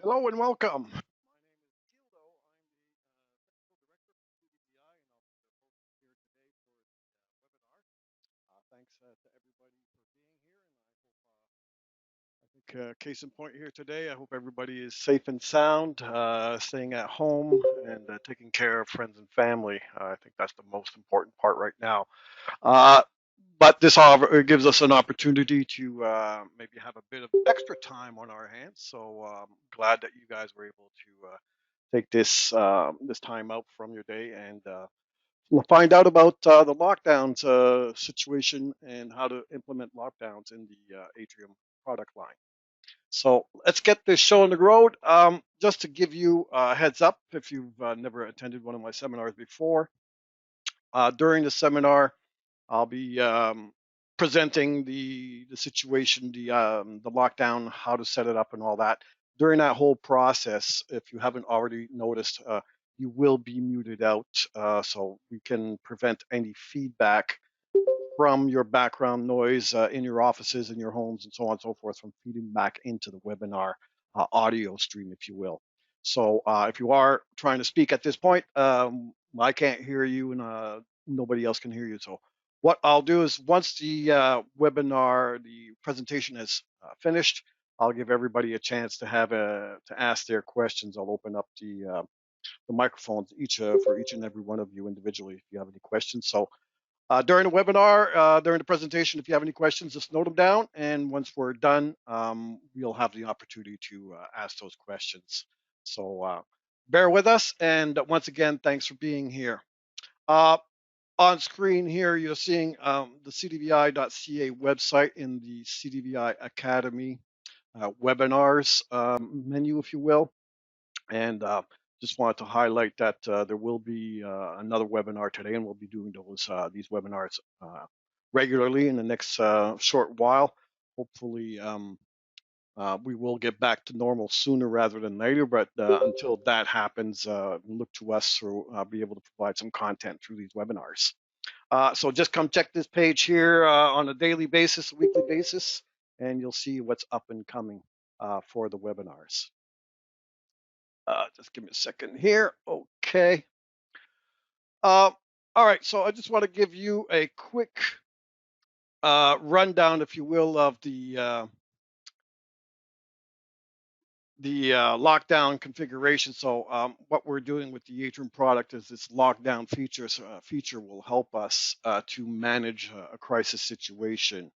Hello and welcome. My name is Gildo. I'm the technical director for CDBI, and I'll be the host here today for the webinar. Thanks to everybody for being here, and I think case in point here today, I hope everybody is safe and sound, staying at home and taking care of friends and family. I think that's the most important part right now. Uh, but this, however, it gives us an opportunity to maybe have a bit of extra time on our hands. So glad that you guys were able to take this time out from your day and we'll find out about the lockdowns situation and how to implement lockdowns in the Atrium product line. So let's get this show on the road. Just to give you a heads up, if you've never attended one of my seminars before, during the seminar, I'll be presenting the situation, the lockdown, how to set it up, and all that. During that whole process, if you haven't already noticed, you will be muted out, so we can prevent any feedback from your background noise in your offices, in your homes, and so on and so forth from feeding back into the webinar audio stream, if you will. So if you are trying to speak at this point, I can't hear you and nobody else can hear you. So what I'll do is once the webinar, the presentation is finished, I'll give everybody a chance to to ask their questions. I'll open up the microphones for each and every one of you individually if you have any questions. So during the webinar, during the presentation, if you have any questions, just note them down. And once we're done, we'll have the opportunity to ask those questions. So bear with us. And once again, thanks for being here. On screen here, you're seeing the cdvi.ca website in the CDVI Academy webinars menu, if you will. And just wanted to highlight that there will be another webinar today, and we'll be doing these webinars regularly in the next short while. Hopefully, we will get back to normal sooner rather than later, but until that happens, look to us to be able to provide some content through these webinars. So just come check this page here on a daily basis, a weekly basis, and you'll see what's up and coming for the webinars. Just give me a second here. Okay. All right. So I just want to give you a quick rundown, if you will, of the lockdown configuration. So what we're doing with the Atrium product is this lockdown feature. So, feature will help us to manage a crisis situation.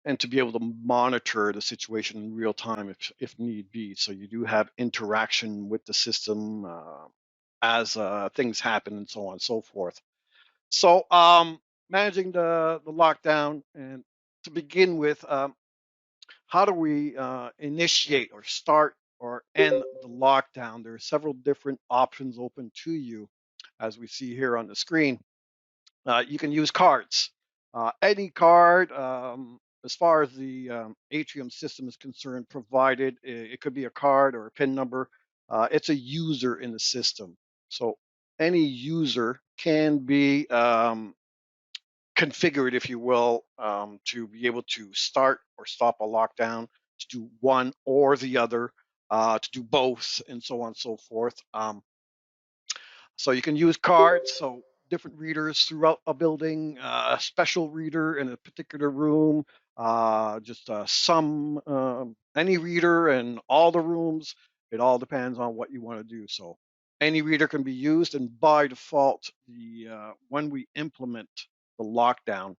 And to be able to monitor the situation in real time if need be. So you do have interaction with the system as things happen and so on and so forth. So managing the lockdown, and to begin with, how do we initiate or start or end the lockdown? There are several different options open to you, as we see here on the screen. You can use cards. Any card, as far as the Atrium system is concerned, provided it could be a card or a PIN number. It's a user in the system. So any user can be configured, if you will, to be able to start or stop a lockdown, to do one or the other, to do both, and so on and so forth. So you can use cards, so different readers throughout a building, a special reader in a particular room, just some, any reader in all the rooms. It all depends on what you want to do. So any reader can be used, and by default, when we implement the lockdown,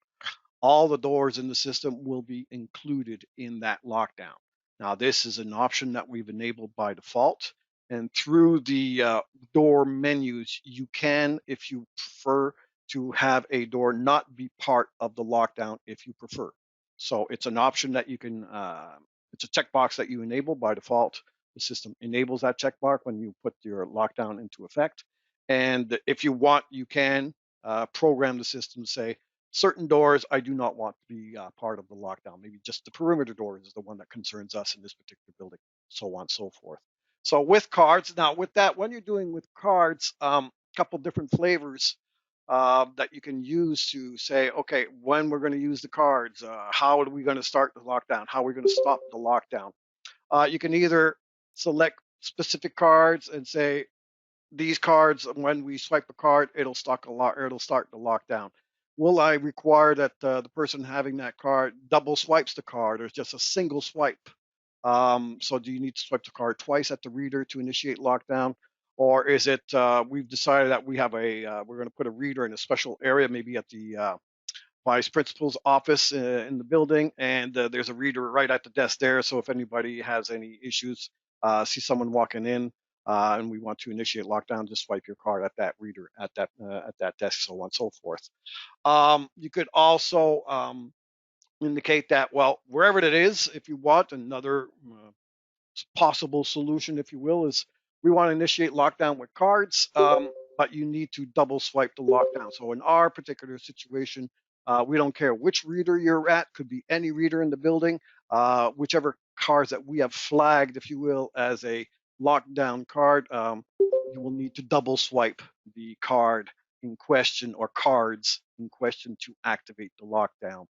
all the doors in the system will be included in that lockdown. Now, this is an option that we've enabled by default. And through the door menus, you can, if you prefer, to have a door not be part of the lockdown if you prefer. So it's an option that you can, it's a checkbox that you enable by default. The system enables that checkbox when you put your lockdown into effect. And if you want, you can program the system to say, certain doors I do not want to be part of the lockdown. Maybe just the perimeter doors is the one that concerns us in this particular building, so on and so forth. So with cards, now with that, when you're doing with cards, a couple different flavors that you can use to say, okay, when we're going to use the cards, how are we going to start the lockdown? How are we going to stop the lockdown? You can either select specific cards and say, these cards, when we swipe a card, it'll start the lockdown. Will I require that the person having that card double swipes the card, or is just a single swipe? So do you need to swipe the card twice at the reader to initiate lockdown? Or is it we've decided that we're going to put a reader in a special area, maybe at the vice principal's office in the building, and there's a reader right at the desk there. So if anybody has any issues, see someone walking in, and we want to initiate lockdown, just swipe your card at that reader at that desk, so on and so forth. You could also indicate that, well, wherever it is, if you want another possible solution, if you will, is we want to initiate lockdown with cards, but you need to double swipe the lockdown. So in our particular situation, we don't care which reader you're at, could be any reader in the building, whichever cards that we have flagged, if you will, as a lockdown card, you will need to double swipe the card in question or cards in question to activate the lockdown.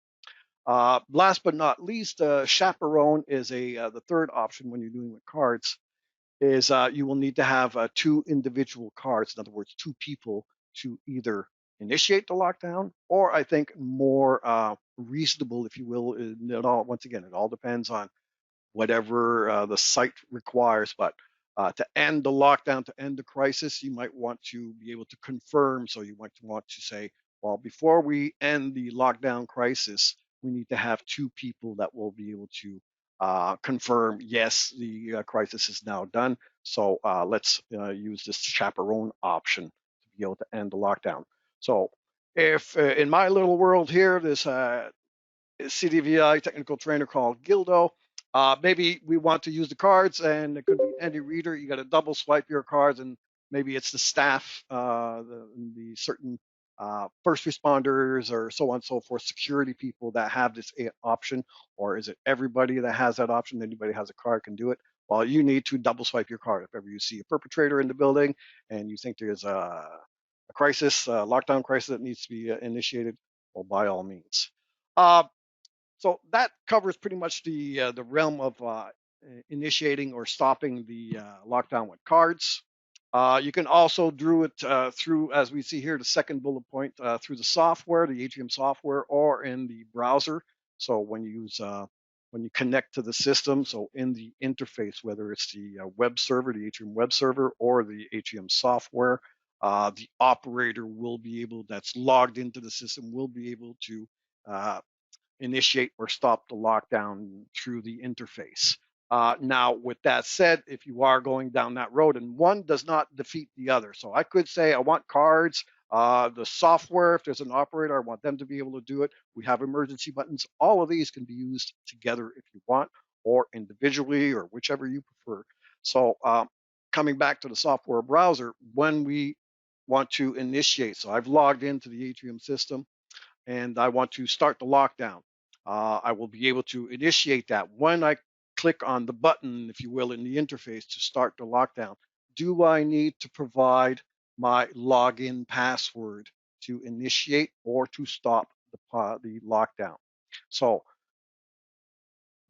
Last but not least, chaperone is the third option when you're doing with cards. Is you will need to have two individual cards, in other words, two people to either initiate the lockdown, or I think more reasonable, if you will. Once again, it all depends on whatever the site requires. But to end the lockdown, to end the crisis, you might want to be able to confirm. So you might want to say, well, before we end the lockdown crisis, we need to have two people that will be able to confirm, yes, the crisis is now done. So let's use this chaperone option to be able to end the lockdown. So if in my little world here, this CDVI technical trainer called Gildo. Maybe we want to use the cards, and it could be any reader. You got to double swipe your cards, and maybe it's the staff, the certain first responders, or so on and so forth, security people that have this option, or is it everybody that has that option? Anybody has a card can do it. Well, you need to double swipe your card if ever you see a perpetrator in the building, and you think there's a crisis, a lockdown crisis that needs to be initiated. Well, by all means. Uh, so that covers pretty much the realm of initiating or stopping the lockdown with cards. You can also do it through, as we see here, the second bullet point, through the software, the ATRIUM software, or in the browser. So when you connect to the system, so in the interface, whether it's the web server, the ATRIUM web server, or the ATRIUM software, the operator will be able, that's logged into the system, will be able to uh, initiate or stop the lockdown through the interface. Now, with that said, if you are going down that road, and one does not defeat the other. So I could say I want cards, the software, if there's an operator, I want them to be able to do it. We have emergency buttons. All of these can be used together if you want, or individually, or whichever you prefer. So coming back to the software browser, when we want to initiate, so I've logged into the Atrium system, and I want to start the lockdown. I will be able to initiate that when I click on the button, if you will, in the interface to start the lockdown. Do I need to provide my login password to initiate or to stop the lockdown? So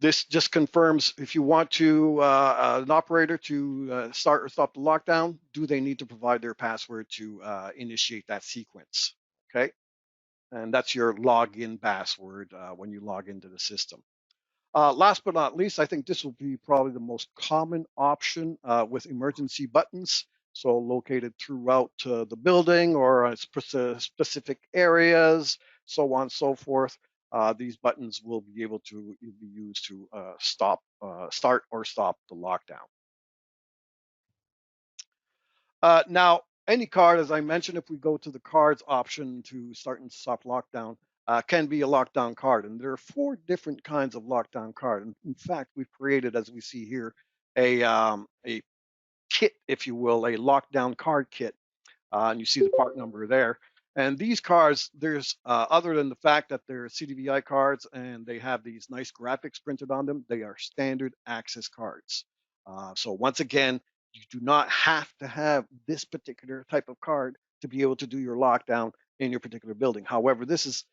this just confirms if you want to an operator to start or stop the lockdown, do they need to provide their password to initiate that sequence? Okay. And that's your login password when you log into the system. Last but not least, I think this will be probably the most common option with emergency buttons. So located throughout the building or specific areas, so on and so forth. These buttons will be able to be used to start or stop the lockdown. Now, any card, as I mentioned, if we go to the cards option to start and stop lockdown, can be a lockdown card. And there are four different kinds of lockdown card. And in fact, we've created, as we see here, a kit, if you will, a lockdown card kit, and you see the part number there. And these cards, there's other than the fact that they're CDVI cards and they have these nice graphics printed on them, they are standard access cards. So once again, you do not have to have this particular type of card to be able to do your lockdown in your particular building. However, this is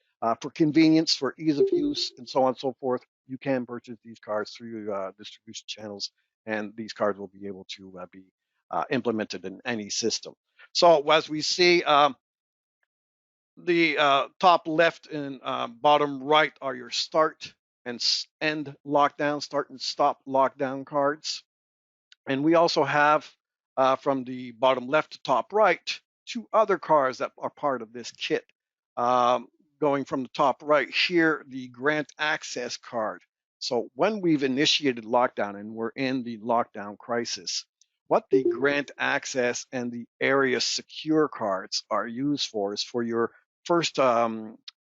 For convenience, for ease of use, and so on and so forth, you can purchase these cards through distribution channels, and these cards will be able to be implemented in any system. So as we see, the top left and bottom right are your start and end lockdown, start and stop lockdown cards. And we also have from the bottom left to top right, two other cards that are part of this kit. Um, Going from the top right here, the grant access card. So when we've initiated lockdown and we're in the lockdown crisis, what the grant access and the area secure cards are used for is for your first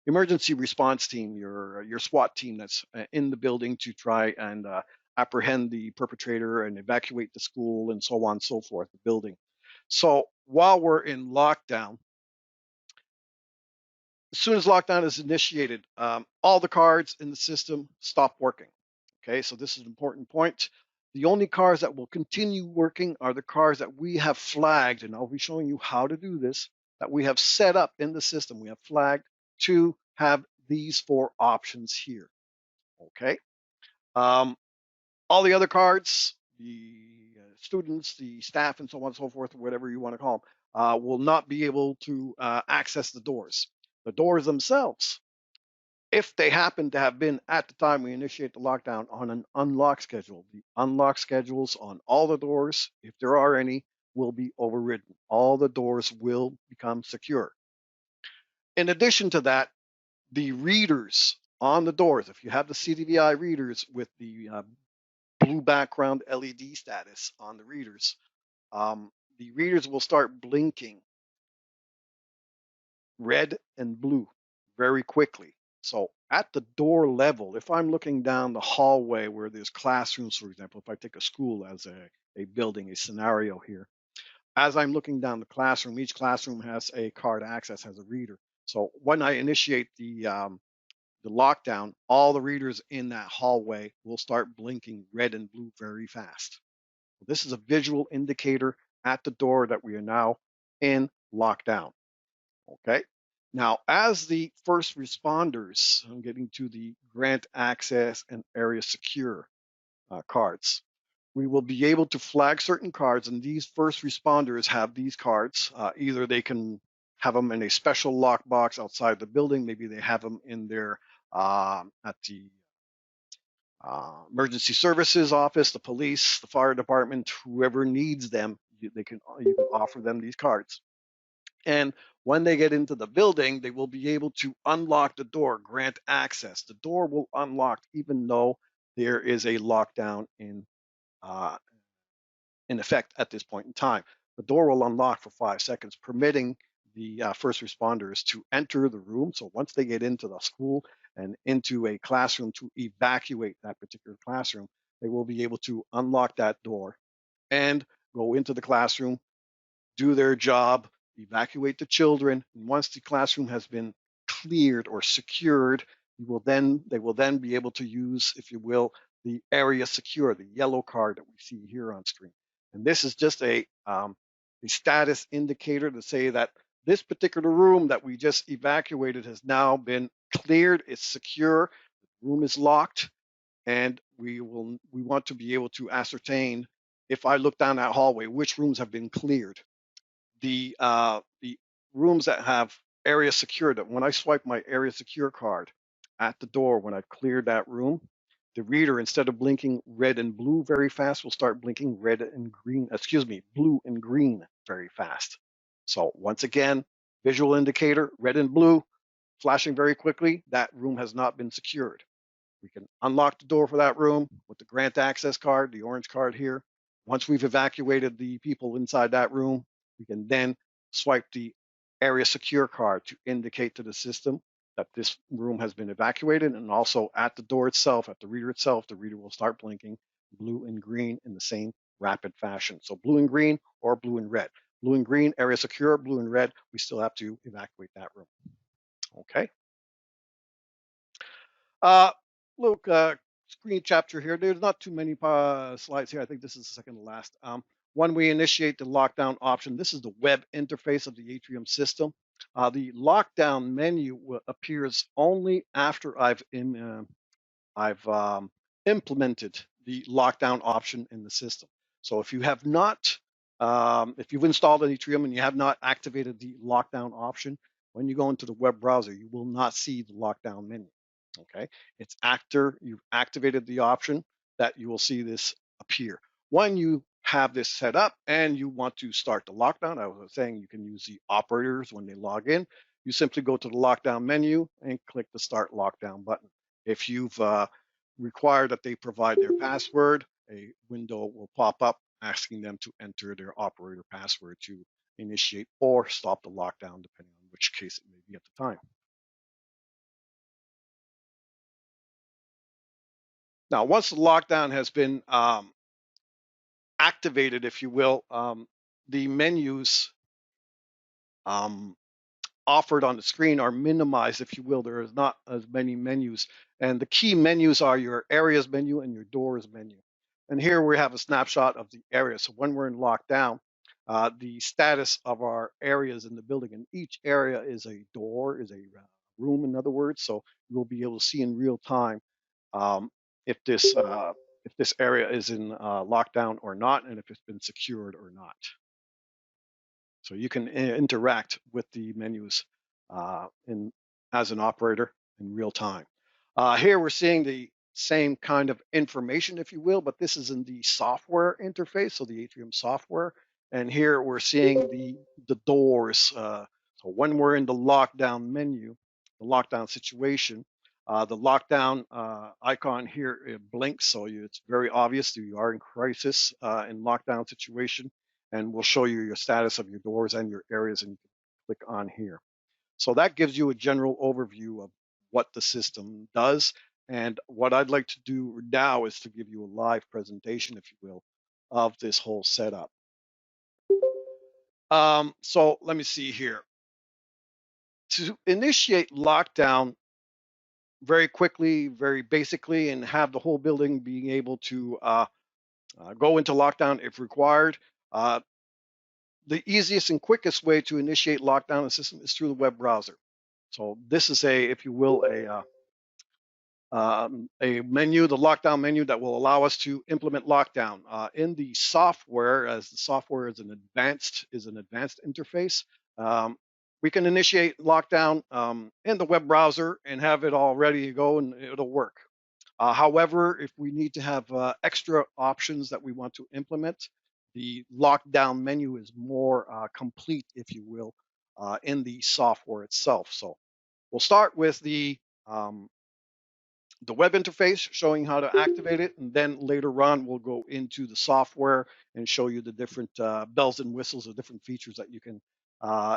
emergency response team, your SWAT team that's in the building to try and apprehend the perpetrator and evacuate the school and so on and so forth, the building. So while we're in lockdown, as soon as lockdown is initiated, all the cards in the system stop working. Okay, so this is an important point. The only cards that will continue working are the cards that we have flagged, and I'll be showing you how to do this, that we have set up in the system. We have flagged to have these four options here. Okay. All the other cards, the students, the staff, and so on and so forth, whatever you want to call them, will not be able to access the doors. The doors themselves, if they happen to have been at the time we initiate the lockdown on an unlock schedule, the unlock schedules on all the doors, if there are any, will be overridden. All the doors will become secure. In addition to that, the readers on the doors, if you have the CDVI readers with the blue background LED status on the readers will start blinking red and blue very quickly. So at the door level, if I'm looking down the hallway where there's classrooms, for example, if I take a school as a building, a scenario here, as I'm looking down the classroom, each classroom has a card access, has a reader. So when I initiate the lockdown, all the readers in that hallway will start blinking red and blue very fast. This is a visual indicator at the door that we are now in lockdown. Okay. Now, as the first responders, I'm getting to the grant access and area secure cards. We will be able to flag certain cards, and these first responders have these cards. Either they can have them in a special lockbox outside the building, maybe they have them in their at the emergency services office, the police, the fire department, whoever needs them, you can offer them these cards. And when they get into the building, they will be able to unlock the door, grant access. The door will unlock even though there is a lockdown uh, in effect at this point in time. The door will unlock for 5 seconds, permitting the first responders to enter the room. So once they get into the school and into a classroom to evacuate that particular classroom, they will be able to unlock that door and go into the classroom, do their job, evacuate the children. And once the classroom has been cleared or secured, they will then be able to use, if you will, the area secure, the yellow card that we see here on screen. And this is just a status indicator to say that this particular room that we just evacuated has now been cleared, it's secure, the room is locked, and we want to be able to ascertain, if I look down that hallway, which rooms have been cleared. The rooms that have area secure, that when I swipe my area secure card at the door, when I've cleared that room, the reader, instead of blinking red and blue very fast, will start blinking red and green, blue and green very fast. So once again, visual indicator, red and blue, flashing very quickly, that room has not been secured. We can unlock the door for that room with the grant access card, the orange card here. Once we've evacuated the people inside that room, we can then swipe the area secure card to indicate to the system that this room has been evacuated. And also at the door itself, at the reader itself, the reader will start blinking blue and green in the same rapid fashion. So blue and green or blue and red. Blue and green, area secure, blue and red, we still have to evacuate that room. Okay. Uh, Look, screen chapter here. There's not too many slides here. I think this is the second to last. When we initiate the lockdown option, this is the web interface of the ATRIUM system. The lockdown menu appears only after I've implemented the lockdown option in the system. So if you have not, if you've installed an ATRIUM and you have not activated the lockdown option, when you go into the web browser, you will not see the lockdown menu. Okay, it's after you've activated the option that you will see this appear. When you have this set up and you want to start the lockdown, I was saying you can use the operators when they log in. You simply go to the lockdown menu and click the start lockdown button. If you've required that they provide their password, a window will pop up asking them to enter their operator password to initiate or stop the lockdown, depending on which case it may be at the time. Now, once the lockdown has been activated, if you will, the menus um, offered on the screen are minimized, if you will. There is not as many menus. And the key menus are your areas menu and your doors menu. And here we have a snapshot of the area. So when we're in lockdown, the status of our areas in the building, and each area is a door, is a room, in other words. So you'll be able to see in real time um, if this area is in lockdown or not, and if it's been secured or not. So you can interact with the menus in as an operator in real time. Here we're seeing the same kind of information, if you will, but this is in the software interface, so the Atrium software. And here we're seeing the doors. So when we're in the lockdown menu, the lockdown situation, the lockdown icon here, it blinks, so it's very obvious that you are in crisis in lockdown situation, and we'll show you your status of your doors and your areas, and you can click on here. So that gives you a general overview of what the system does. And what I'd like to do now is to give you a live presentation, if you will, of this whole setup. So let me see here. To initiate lockdown very quickly, very basically, and have the whole building being able to go into lockdown if required, uh, the easiest and quickest way to initiate lockdown in the system is through the web browser. So this is if you will, a menu, the lockdown menu that will allow us to implement lockdown in the software. As the software is an advanced interface, um, we can initiate lockdown in the web browser and have it all ready to go, and it'll work. However, if we need to have extra options that we want to implement, the lockdown menu is more complete, if you will, in the software itself. So we'll start with the web interface showing how to activate it, and then later on we'll go into the software and show you the different bells and whistles or different features that you can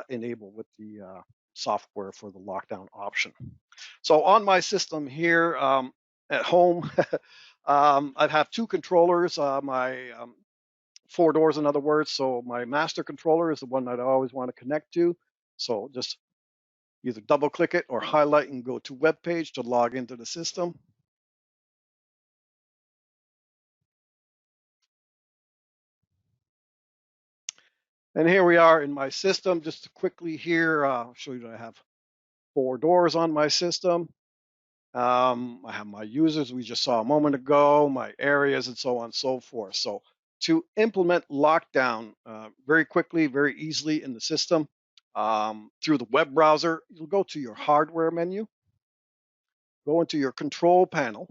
enable with the software for the lockdown option. So on my system here at home, I have two controllers, my four doors, in other words. So my master controller is the one that I always want to connect to. So just either double click it or highlight and go to web page to log into the system. And here we are in my system. Just to quickly here, I'll show you that I have four doors on my system. I have my users we just saw a moment ago, my areas, and so on and so forth. So to implement lockdown very quickly, very easily in the system through the web browser, you'll go to your hardware menu, go into your control panel.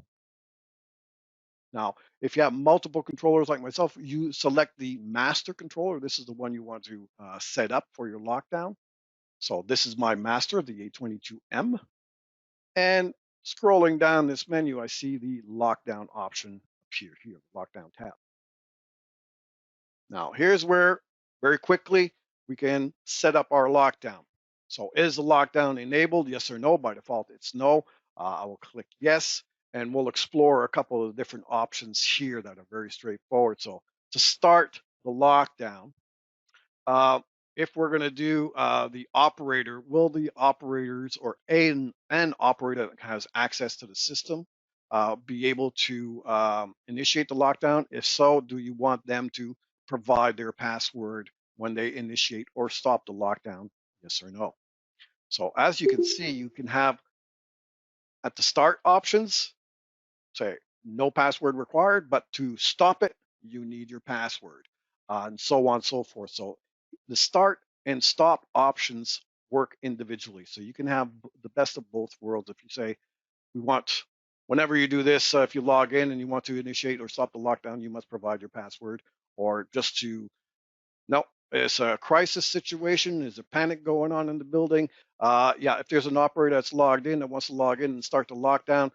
Now, if you have multiple controllers like myself, you select the master controller. This is the one you want to set up for your lockdown. So this is my master, the A22M. And scrolling down this menu, I see the lockdown option appear here, lockdown tab. Now, here's where very quickly we can set up our lockdown. So is the lockdown enabled? Yes or no? By default, it's no. I will click yes, and we'll explore a couple of different options here that are very straightforward. So to start the lockdown, uh, if we're going to do the operator, will the operators or an operator that has access to the system be able to initiate the lockdown? If so, do you want them to provide their password when they initiate or stop the lockdown? Yes or no? So as you can see, you can have at the start options, say no password required, but to stop it, you need your password, and so on and so forth. So the start and stop options work individually. So you can have the best of both worlds. If you say, we want, whenever you do this, if you log in and you want to initiate or stop the lockdown, you must provide your password, or just to no, it's a crisis situation. There's a panic going on in the building. Yeah, if there's an operator that's logged in that wants to log in and start the lockdown,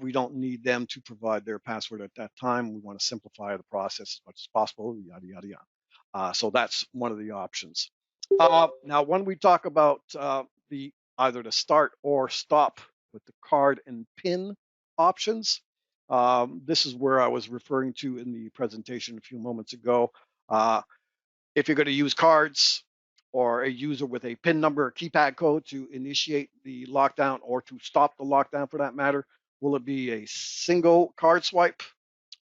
we don't need them to provide their password at that time. We want to simplify the process as much as possible, yada, yada, yada. So that's one of the options. Now, when we talk about the either the start or stop with the card and PIN options, this is where I was referring to in the presentation a few moments ago. Uh, if you're going to use cards or a user with a PIN number or keypad code to initiate the lockdown or to stop the lockdown for that matter, will it be a single card swipe?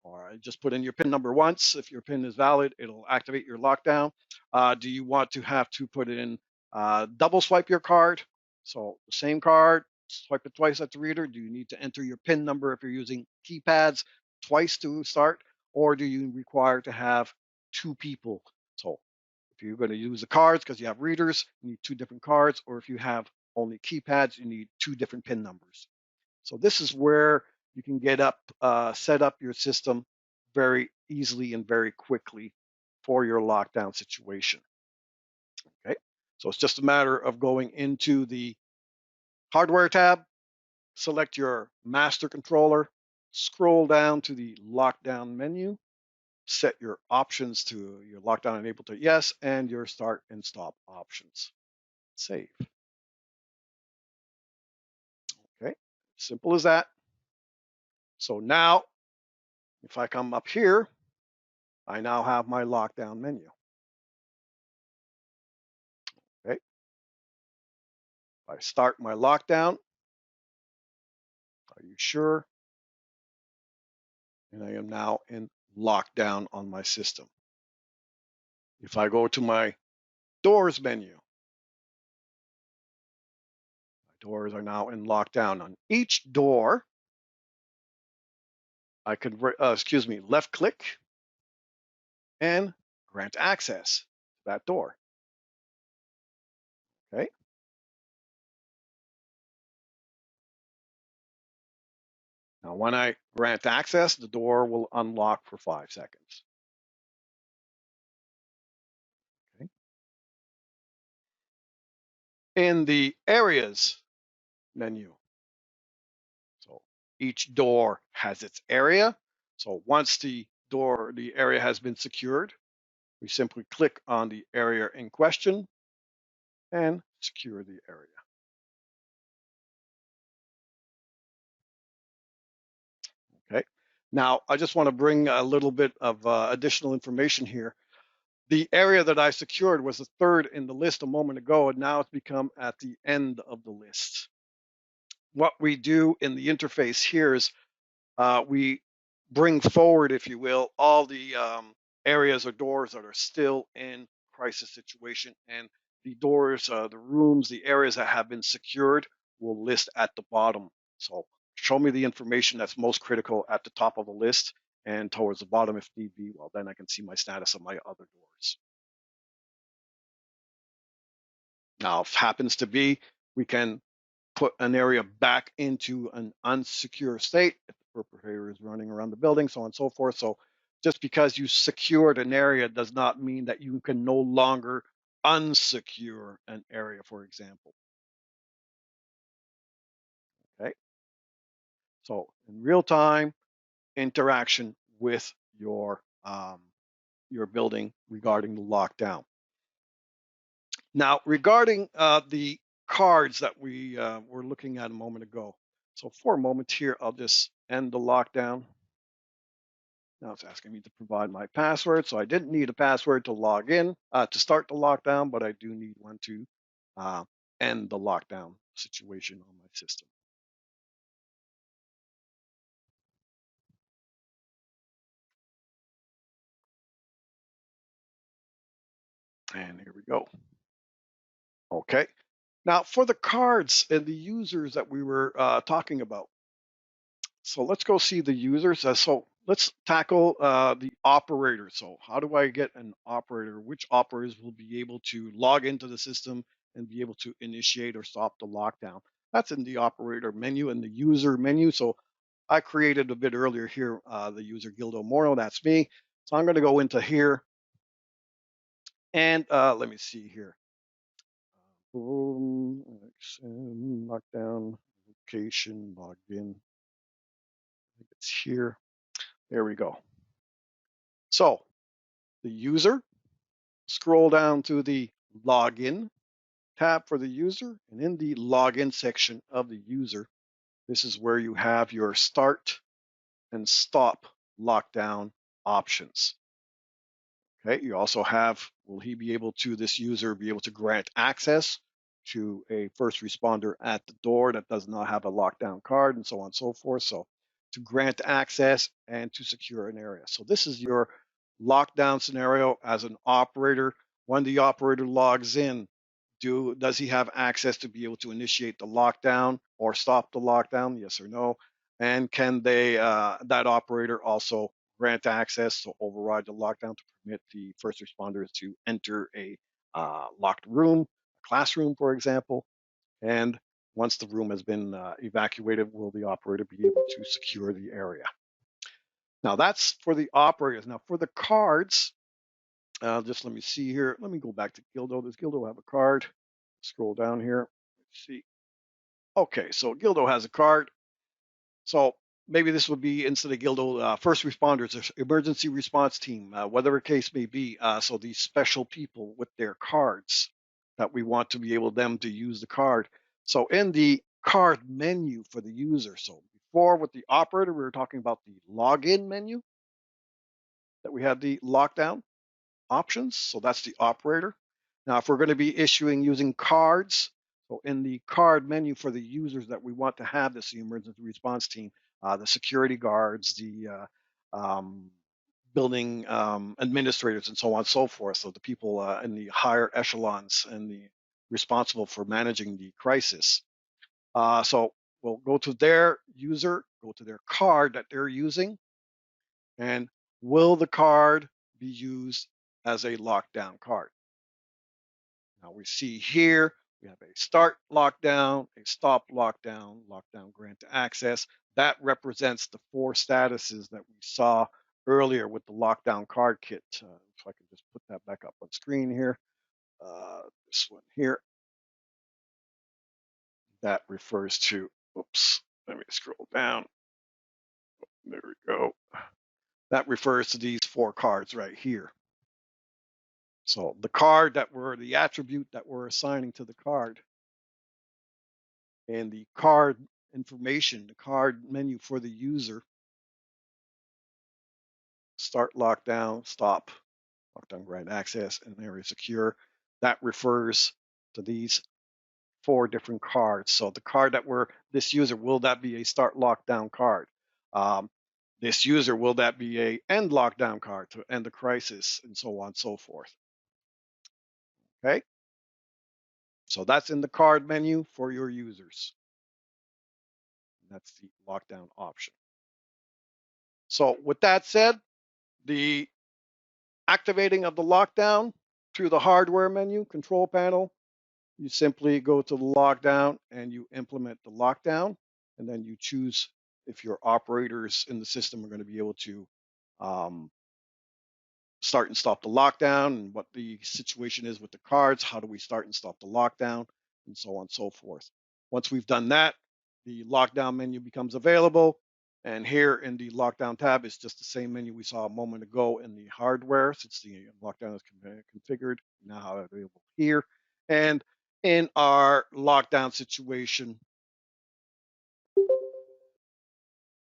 Or just put in your PIN number once. If your PIN is valid, it'll activate your lockdown. Do you want to have to put in double swipe your card? So the same card, swipe it twice at the reader. Do you need to enter your PIN number if you're using keypads twice to start? Or do you require to have two people? So if you're going to use the cards because you have readers, you need two different cards. Or if you have only keypads, you need two different PIN numbers. So this is where you can set up your system very easily and very quickly for your lockdown situation. Okay, so it's just a matter of going into the hardware tab, select your master controller, scroll down to the lockdown menu, set your options to your lockdown enabled to yes, and your start and stop options. Save. Okay, simple as that. So now, if I come up here, I now have my lockdown menu. Okay, if I start my lockdown, are you sure? And I am now in lockdown on my system. If I go to my doors menu, my doors are now in lockdown. On each door, I could, left click and grant access to that door. Okay. Now, when I grant access, the door will unlock for 5 seconds. Okay. In the areas menu, so each door has its area. So once the area has been secured, we simply click on the area in question and secure the area. Okay. Now, I just want to bring a little bit of additional information here. The area that I secured was the third in the list a moment ago, and now it's become at the end of the list. What we do in the interface here is we bring forward, if you will, all the areas or doors that are still in crisis situation, and the doors, the rooms, the areas that have been secured will list at the bottom. So show me the information that's most critical at the top of the list, and towards the bottom if need be. Well, then I can see my status of my other doors. Now, if happens to be, we can put an area back into an unsecure state if the perpetrator is running around the building, so on and so forth. So just because you secured an area does not mean that you can no longer unsecure an area, for example. Okay. So in real time interaction with your building regarding the lockdown. Now, regarding the cards that we were looking at a moment ago. So for a moment here, I'll just end the lockdown. Now it's asking me to provide my password. So I didn't need a password to log in, to start the lockdown, but I do need one to uh, end the lockdown situation on my system. And here we go. Okay. Now, for the cards and the users that we were talking about, so let's go see the users. So let's tackle the operators. So how do I get an operator? Which operators will be able to log into the system and be able to initiate or stop the lockdown? That's in the operator menu and the user menu. So I created a bit earlier here the user Gildo Morno. That's me. So I'm going to go into here and let me see here. Boom, lockdown, location, login. I think it's here. There we go. So the user, scroll down to the login tab for the user, and in the login section of the user, this is where you have your start and stop lockdown options. Okay, you also have, will he be able to, this user be able to grant access to a first responder at the door that does not have a lockdown card and so on and so forth. So to grant access and to secure an area. So this is your lockdown scenario as an operator. When the operator logs in, does he have access to be able to initiate the lockdown or stop the lockdown? Yes or no? And can they, that operator also grant access to override the lockdown to permit the first responders to enter a locked room, a classroom, for example. And once the room has been evacuated, will the operator be able to secure the area? Now that's for the operators. Now for the cards, just let me see here. Let me go back to Gildo. Does Gildo have a card? Scroll down here. Let's see. Okay, so Gildo has a card. So maybe this would be instead of Gildo, first responders, emergency response team, whatever case may be. So these special people with their cards that we want to be able them to use the card. So in the card menu for the user. So before with the operator, we were talking about the login menu that we had the lockdown options. So that's the operator. Now, if we're going to be issuing using cards, so in the card menu for the users that we want to have this, the emergency response team, the security guards, the building administrators, and so on and so forth. So the people in the higher echelons and the responsible for managing the crisis. So we'll go to their user, go to their card that they're using, and will the card be used as a lockdown card? Now we see here, we have a start lockdown, a stop lockdown, lockdown grant to access. That represents the four statuses that we saw earlier with the lockdown card kit. If I can just put that back up on screen here. This one here, that refers to, oops, let me scroll down. There we go. That refers to these four cards right here. So the card that we're, the attribute that we're assigning to the card and the card information, the card menu for the user, start lockdown, stop lockdown, grant access, and area secure. That refers to these four different cards. So the card that we're, this user, will that be a start lockdown card? This user, will that be a end lockdown card to end the crisis, and so on and so forth. Okay, so that's in the card menu for your users. That's the lockdown option. So with that said, the activating of the lockdown through the hardware menu, control panel, you simply go to the lockdown and you implement the lockdown, and then you choose if your operators in the system are going to be able to um, start and stop the lockdown and what the situation is with the cards. How do we start and stop the lockdown, and so on and so forth. Once we've done that, the lockdown menu becomes available. And here in the lockdown tab, it's just the same menu we saw a moment ago in the hardware. Since the lockdown is configured, now have it available here. And in our lockdown situation,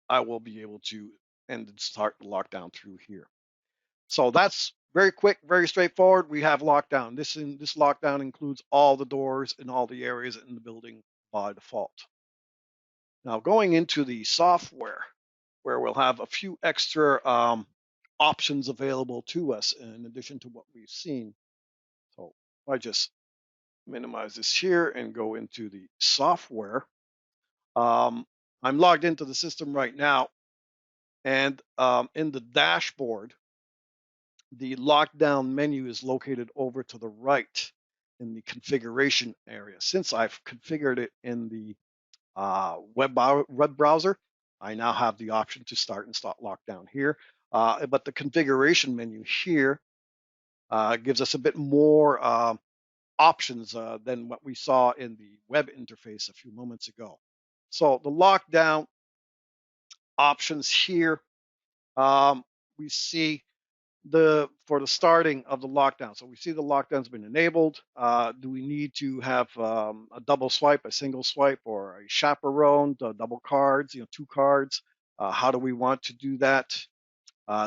I will be able to end and start the lockdown through here. So that's very quick, very straightforward. We have lockdown. This lockdown includes all the doors and all the areas in the building by default. Now going into the software, where we'll have a few extra options available to us in addition to what we've seen. So I just minimize this here and go into the software. I'm logged into the system right now, and in the dashboard, the lockdown menu is located over to the right in the configuration area. Since I've configured it in the web browser, I now have the option to start and stop lockdown here. But the configuration menu here gives us a bit more options than what we saw in the web interface a few moments ago. So the lockdown options here, we see for the starting of the lockdown. So we see the lockdown's been enabled. Do we need to have a double swipe, a single swipe, or a chaperone, double cards, two cards? How do we want to do that?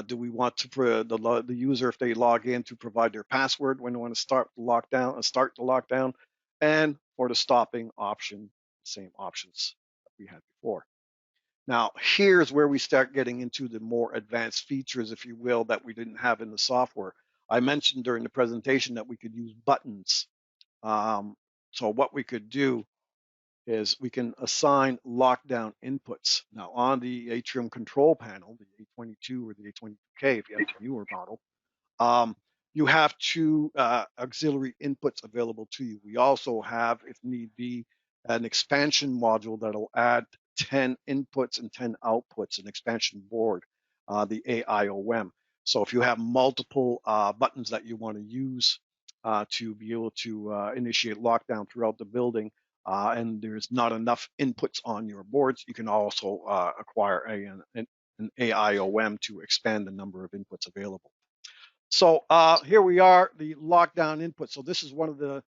Do we want to the user, if they log in, to provide their password when they want to start the lockdown? And for the stopping option, same options that we had before. Now, here's where we start getting into the more advanced features, if you will, that we didn't have in the software. I mentioned during the presentation that we could use buttons. So what we could do is we can assign lockdown inputs. Now, on the ATRIUM control panel, the A22 or the A22K, if you have the newer model, um, you have two auxiliary inputs available to you. We also have, if need be, an expansion module that'll add 10 inputs and 10 outputs, an expansion board, the AIOM. So if you have multiple buttons that you want to use to be able to initiate lockdown throughout the building, and there's not enough inputs on your boards, you can also acquire an AIOM to expand the number of inputs available. So here we are, the lockdown input. So this is one of the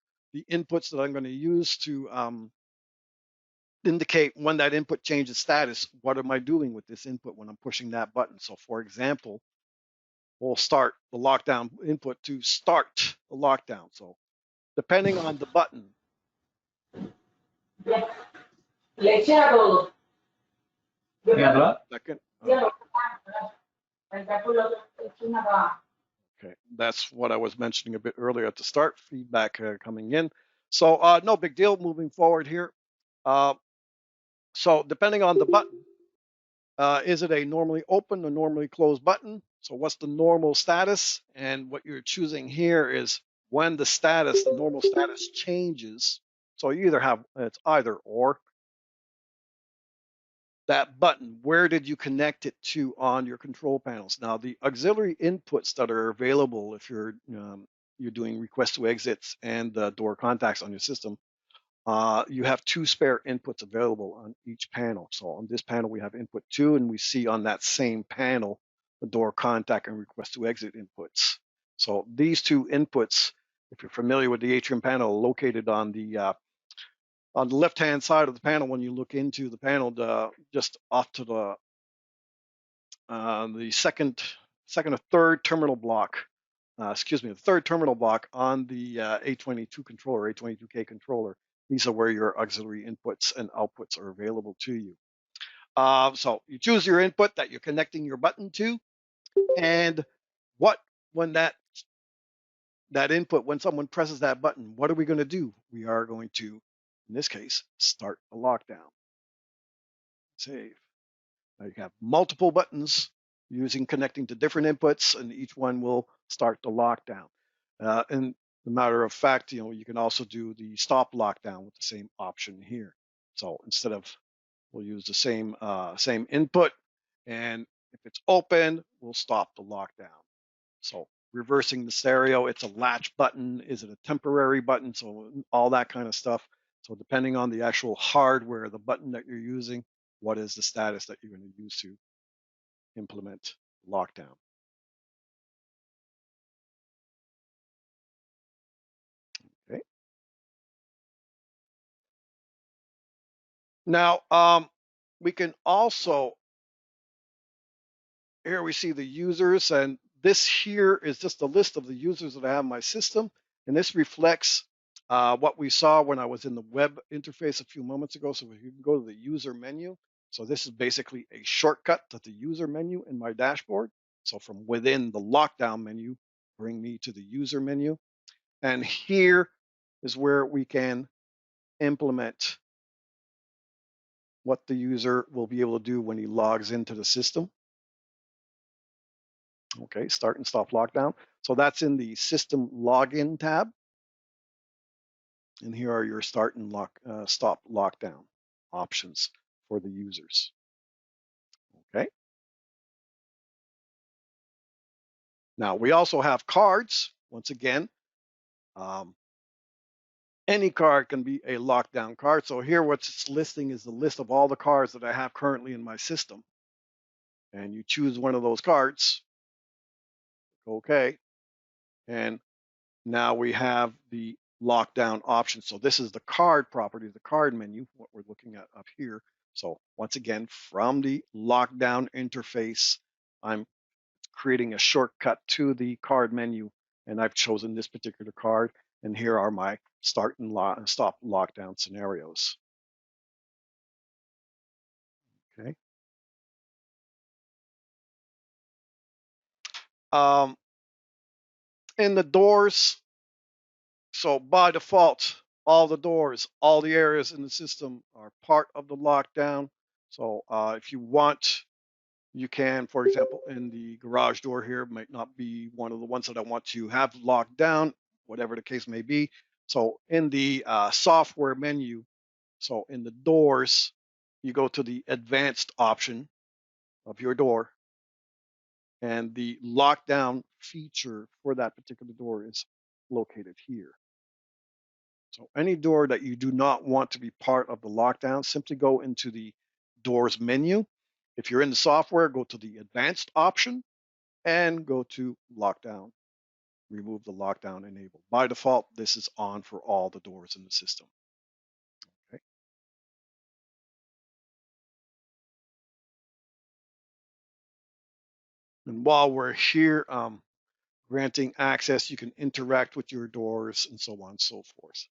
inputs that I'm going to use to indicate when that input changes status. What am I doing with this input when I'm pushing that button? So for example, we'll start the lockdown input to start the lockdown. So depending on the button. Second. Okay, that's what I was mentioning a bit earlier at the start, feedback coming in. So no big deal moving forward here. So depending on the button, is it a normally open or normally closed button? So what's the normal status? And what you're choosing here is when the normal status changes. So you either have, it's either or. That button, where did you connect it to on your control panels? Now, the auxiliary inputs that are available if you're doing request to exits and door contacts on your system, you have two spare inputs available on each panel. So on this panel, we have input 2, and we see on that same panel the door contact and request to exit inputs. So these two inputs, if you're familiar with the ATRIUM panel, located on the left-hand side of the panel when you look into the panel, just off to the second or third terminal block. The third terminal block on the A22 controller, A22K controller. These are where your auxiliary inputs and outputs are available to you. So you choose your input that you're connecting your button to, and when that input, when someone presses that button, what are we going to do? We are going to, in this case, start a lockdown. Save. Now you have multiple buttons connecting to different inputs, and each one will start the lockdown. And the matter of fact, you can also do the stop lockdown with the same option here. So instead of, we'll use the same input, and if it's open, we'll stop the lockdown. So reversing the stereo, it's a latch button. Is it a temporary button? So all that kind of stuff. So depending on the actual hardware, the button that you're using, what is the status that you're going to use to implement lockdown. Okay. Now, we can also, here we see the users, and this here is just a list of the users that I have in my system, and this reflects what we saw when I was in the web interface a few moments ago. So if you can go to the user menu, so this is basically a shortcut to the user menu in my dashboard. So from within the lockdown menu, bring me to the user menu. And here is where we can implement what the user will be able to do when he logs into the system. Okay, start and stop lockdown. So that's in the system login tab. And here are your start and stop lockdown options for the users. Okay. Now we also have cards. Once again, um, any card can be a lockdown card. So here what it's listing is the list of all the cards that I have currently in my system. And you choose one of those cards. Okay. And now we have the lockdown option. So this is the card property, the card menu, what we're looking at up here. So once again, from the lockdown interface, I'm creating a shortcut to the card menu, and I've chosen this particular card. And here are my start and stop lockdown scenarios. Okay. Um, in the doors, so by default, all the doors, all the areas in the system are part of the lockdown. So if you want, you can, for example, in the garage door here, might not be one of the ones that I want to have locked down, whatever the case may be. So in the software menu, so in the doors, you go to the advanced option of your door, and the lockdown feature for that particular door is located here. So any door that you do not want to be part of the lockdown, simply go into the doors menu. If you're in the software, go to the advanced option and go to lockdown. Remove the lockdown enable. By default, this is on for all the doors in the system. Okay. And while we're here, granting access, you can interact with your doors and so on and so forth.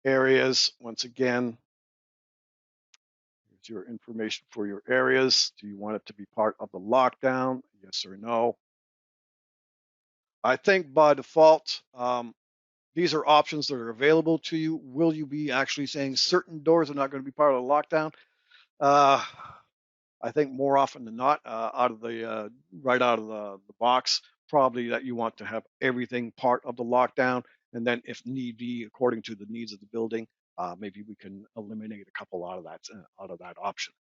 Areas, once again, here's your information for your areas. Do you want it to be part of the lockdown? Yes or no? I think by default, these are options that are available to you. Will you be actually saying certain doors are not going to be part of the lockdown? Uh, I think more often than not, out of the right out of the box, probably that you want to have everything part of the lockdown, and then if need be, according to the needs of the building, maybe we can eliminate a couple out of that option.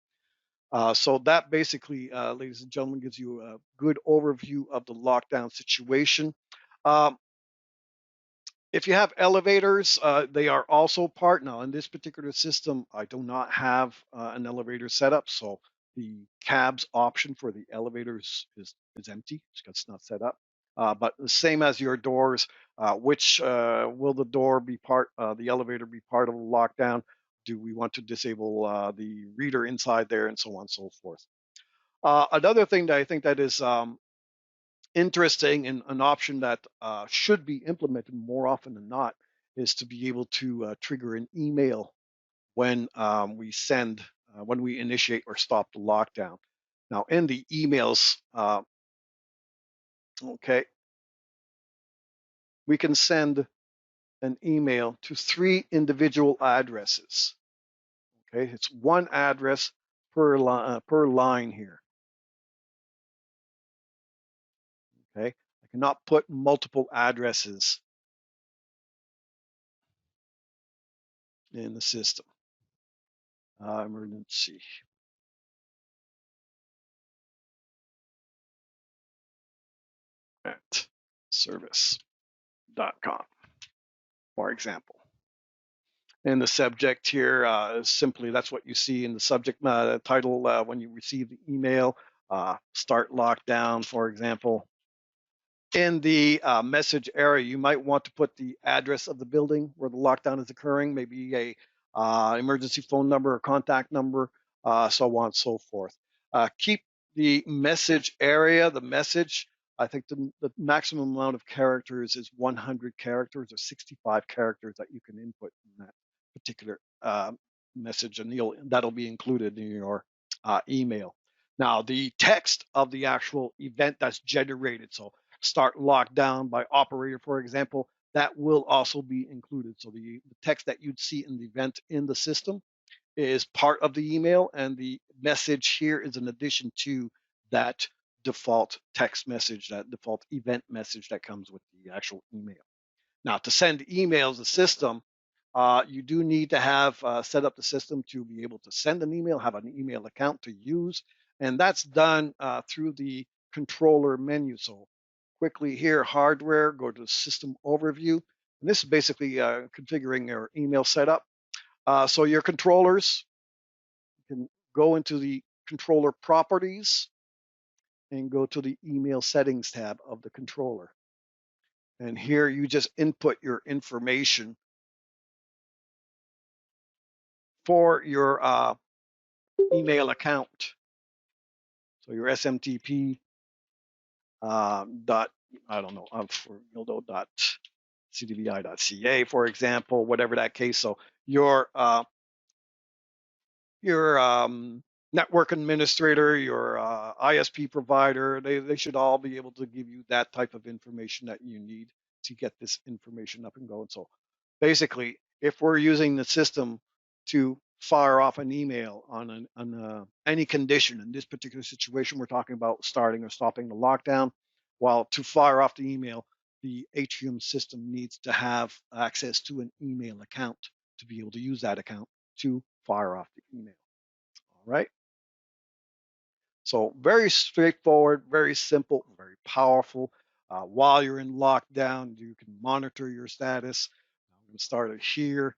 So that basically, ladies and gentlemen, gives you a good overview of the lockdown situation. Um, if you have elevators, they are also part. Now, in this particular system, I do not have an elevator setup, so the cabs option for the elevators is empty because it's not set up. But the same as your doors, which will the door be part, the elevator be part of the lockdown? Do we want to disable the reader inside there and so on and so forth? Another thing that I think that is interesting and an option that should be implemented more often than not is to be able to trigger an email when when we initiate or stop the lockdown. Now, in the emails, okay, we can send an email to 3 individual addresses. Okay, it's one address per line here. Okay, I cannot put multiple addresses in the system. Emergency at service.com, for example. And the subject here is simply that's what you see in the subject title when you receive the email. Start lockdown, for example. In the message area, you might want to put the address of the building where the lockdown is occurring, maybe a emergency phone number or contact number, so on and so forth. Keep the message area, the message. I think the maximum amount of characters is 100 characters or 65 characters that you can input in that particular message, and that'll be included in your email. Now, the text of the actual event that's generated, so start lockdown by operator, for example, that will also be included. So the text that you'd see in the event in the system is part of the email, and the message here is in addition to that default text message, that default event message that comes with the actual email. Now, to send emails, the system, you do need to have set up the system to be able to send an email, have an email account to use, and that's done through the controller menu. So quickly here, hardware, go to system overview. And this is basically configuring your email setup. So your controllers can go into the controller properties and go to the email settings tab of the controller. And here you just input your information for your email account. So your SMTP dot, I don't know, for cdvi.ca, for example, whatever that case. So your network administrator, your ISP provider, they should all be able to give you that type of information that you need to get this information up and going. So basically, if we're using the system to fire off an email on any condition, in this particular situation, we're talking about starting or stopping the lockdown. While to fire off the email, the ATRIUM system needs to have access to an email account to be able to use that account to fire off the email. All right. So very straightforward, very simple, very powerful. While you're in lockdown, you can monitor your status. I'm going to start it here.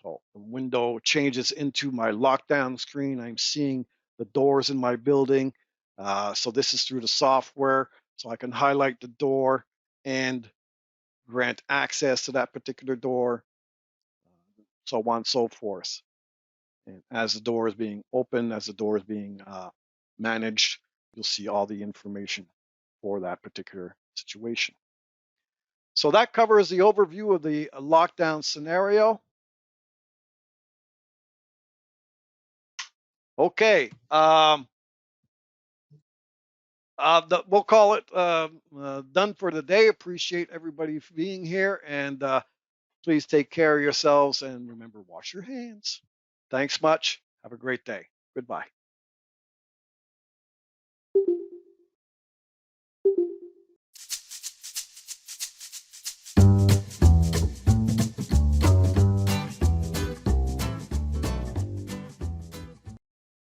So the window changes into my lockdown screen. I'm seeing the doors in my building. So this is through the software. So I can highlight the door and grant access to that particular door, so on and so forth. And as the door is being opened, as the door is being managed, you'll see all the information for that particular situation. So that covers the overview of the lockdown scenario. Okay, we'll call it done for the day. Appreciate everybody for being here, and please take care of yourselves, and remember, wash your hands. Thanks much. Have a great day. Goodbye.